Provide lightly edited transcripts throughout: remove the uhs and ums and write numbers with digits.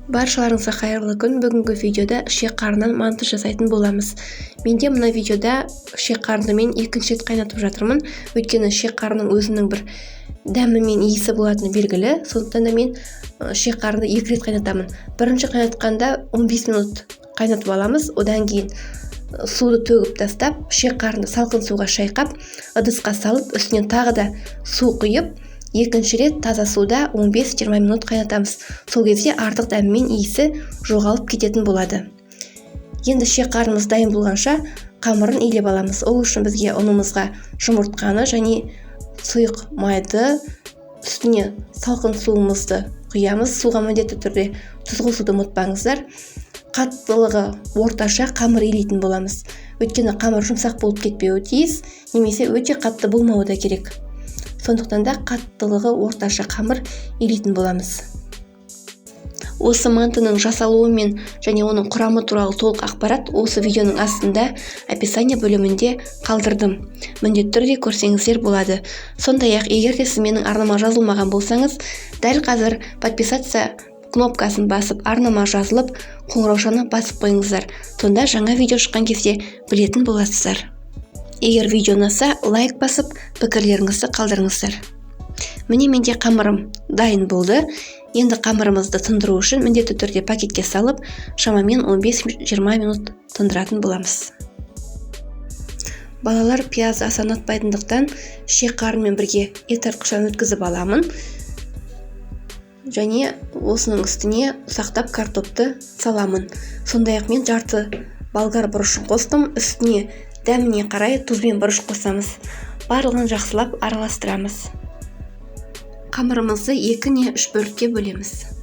Баршаларыңызға қайырлы күн. Бүгінгі видеода ішек қарыннан манты жасайтын боламыз. Менде мына видеода ішек қарынды мен екінші рет қайнатып жатырмын. Өйткені ішек қарынның өзінің бір дәмі мен иісі болатыны белгілі. Сондықтан да мен ішек қарынды 2 рет қайнатамын. Бірінші қайнатқанда 15 минут қайнатып аламыз. Одан кейін суды төгіп тастап, ішек қарынды салқын суға шайқап, ыдысқа салып, үстінен тағы да су құйып, екінші рет таза суда 15-20 минут қайнатамыз. Сол кезде артық дәмі мен иісі жоғалып кететін болады. Енді ішек қарынымыз дайын болғанша қамырын илеп аламыз. Ол үшін бізге ұнымызға жұмыртқаны және сұйық майды, үстіне салқын суымызды құямыз. Суға міндетті түрде тұз қосуды ұмытпаңыздар. Қаттылығы орташа қамыр илейтін боламыз. Өйткені қамыр жұмсақ болып кетпеуі тиіс, немесе өте қатты болмауы да керек. Сондықтан да қаттылығы орташа қамыр илейтін боламыз. Осы мантының жасалуы мен және оның құрамы туралы толық ақпарат осы видеоның астында описание бөлімінде қалдырдым. Міндетті түрде көрсеңіздер болады. Сондай-ақ, егер де сіз менің арнама жазылмаған болсаңыз, дәл қазір подписаться кнопкасын басып, арнама жазылып, қоңыраушаны басып қойыңыздар. Сонда жаңа видео шыққан кезде білетін боласыздар. Егер видео ұнаса, лайк басып, пікірлеріңізді қалдырыңыздар. Міне менде қамырым дайын болды. Енді қамырымызды тындыру үшін міндетті түрде пакетке салып, шамамен 15-20 минут тындыратын боламыз. Балалар пияз аса ұнатпайтындықтан ішек қарынмен бірге ет тартқыштан өткізіп аламын. Және осының үстіне ұсақтап картопты саламын. Сондай-ақ мен жарты болгар бұрышын қостым. Үстіне дәміне қарай тұз бен бұрыш қосамыз. Барлығын жақсылап араластырамыз. Қамырымызды 2 не 3 бөлікке бөлеміз.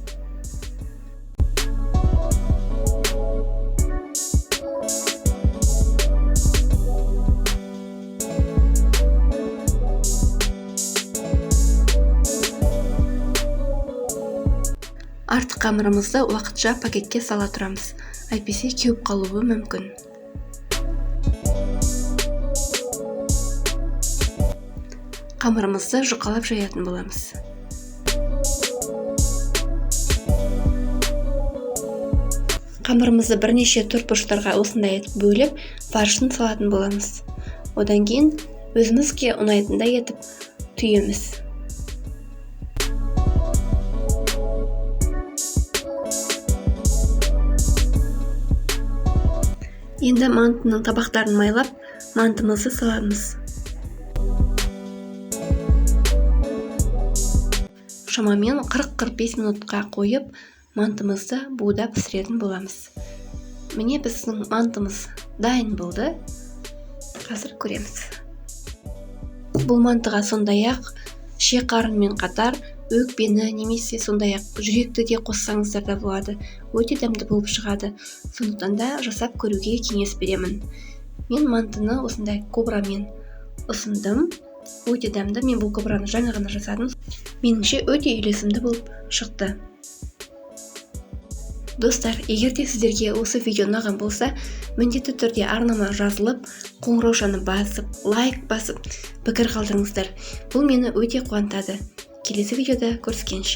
Артық қамырымызды уақытша пакетке сала тұрамыз. Әйтпесе кеуіп қалуы мүмкін. Қамырымызды жұқалап жаятын боламыз. Қамырымызды бірнеше төртбұрыштарға осындай етіп бөліп, фаршын салатын боламыз. Одан кейін өзімізге ұнайтындай етіп түйеміз. Енді мантының табақтарын майлап, мантымызды саламыз. Шамамен 40-45 минутқа қойып, мантымызды буда пісіретін боламыз. Міне біздің мантымыз дайын болды. Қазір көреміз. Бұл мантыға сондай-ақ ішек қарынмен қатар өкпені немесе сондай-ақ жүректі де қоссаңыздар да болады. Өте дәмді болып шығады. Сондықтан да жасап көруге кеңес беремін. Мен мантыны осындай кобрамен ұсындым. Өте дәмді. Мен бұл кобраны жаңа ғана жасадым. Меніңше өте үйлесімді болып шықты. Достар, егер де сіздерге осы видео ұнаған болса, міндетті түрде арнама жазылып, қоңыраушаны басып, лайк басып, пікір қалдырыңыздар. Бұл мені өте қуантады. Келесі видеода көріскенше.